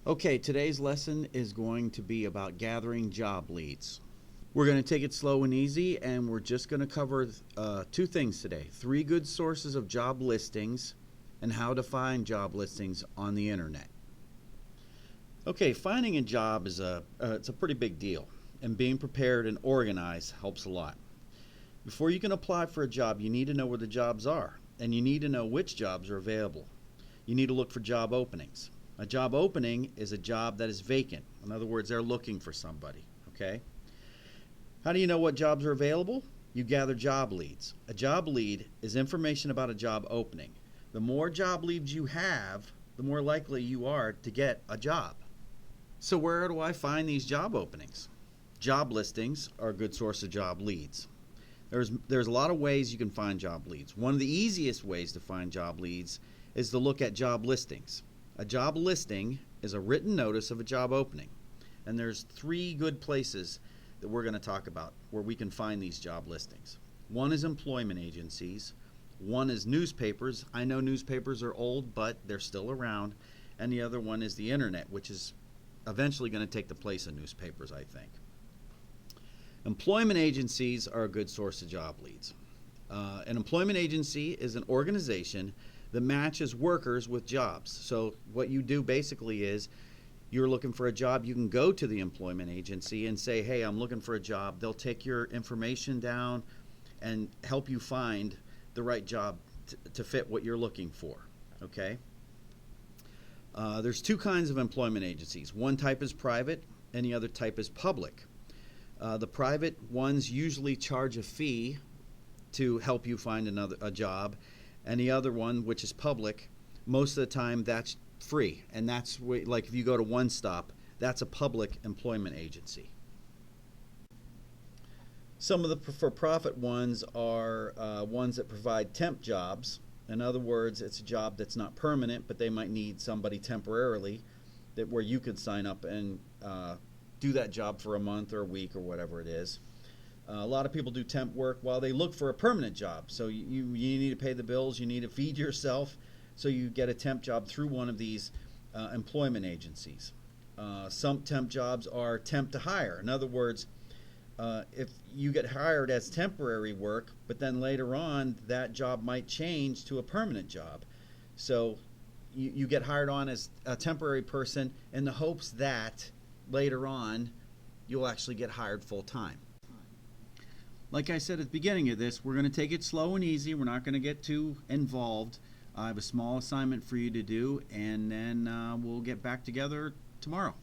Okay, today's lesson is going to be about gathering job leads. We're going to take it slow and easy, and we're just going to cover two things today. 3 good sources of job listings and how to find job listings on the internet. Okay, finding a job is it's a pretty big deal, and being prepared and organized helps a lot. Before you can apply for a job, you need to know where the jobs are, and you need to know which jobs are available. You need to look for job openings. A job opening is a job that is vacant. In other words, they're looking for somebody, okay? How do you know what jobs are available? You gather job leads. A job lead is information about a job opening. The more job leads you have, the more likely you are to get a job. So where do I find these job openings? Job listings are a good source of job leads. There's a lot of ways you can find job leads. One of the easiest ways to find job leads is to look at job listings. A job listing is a written notice of a job opening. And there's 3 good places that we're going to talk about where we can find these job listings. One is employment agencies. One is newspapers. I know newspapers are old, but they're still around. And the other one is the internet, which is eventually going to take the place of newspapers, I think. Employment agencies are a good source of job leads. An employment agency is an organization that matches workers with jobs. So what you do basically is you're looking for a job, you can go to the employment agency and say, hey, I'm looking for a job. They'll take your information down and help you find the right job to fit what you're looking for, okay? There's 2 kinds of employment agencies. One type is private and the other type is public. The private ones usually charge a fee to help you find a job, and the other one, which is public, most of the time that's free, and that's like if you go to One Stop, that's a public employment agency. Some of the for-profit ones are ones that provide temp jobs. In other words, it's a job that's not permanent, but they might need somebody temporarily where you could sign up and do that job for a month or a week or whatever it is. A lot of people do temp work while they look for a permanent job. So you need to pay the bills, you need to feed yourself, so you get a temp job through one of these employment agencies. Some temp jobs are temp to hire. In other words, if you get hired as temporary work, but then later on that job might change to a permanent job. So you get hired on as a temporary person in the hopes that later on you'll actually get hired full time. Like I said at the beginning of this, we're going to take it slow and easy. We're not going to get too involved. I have a small assignment for you to do, and then we'll get back together tomorrow.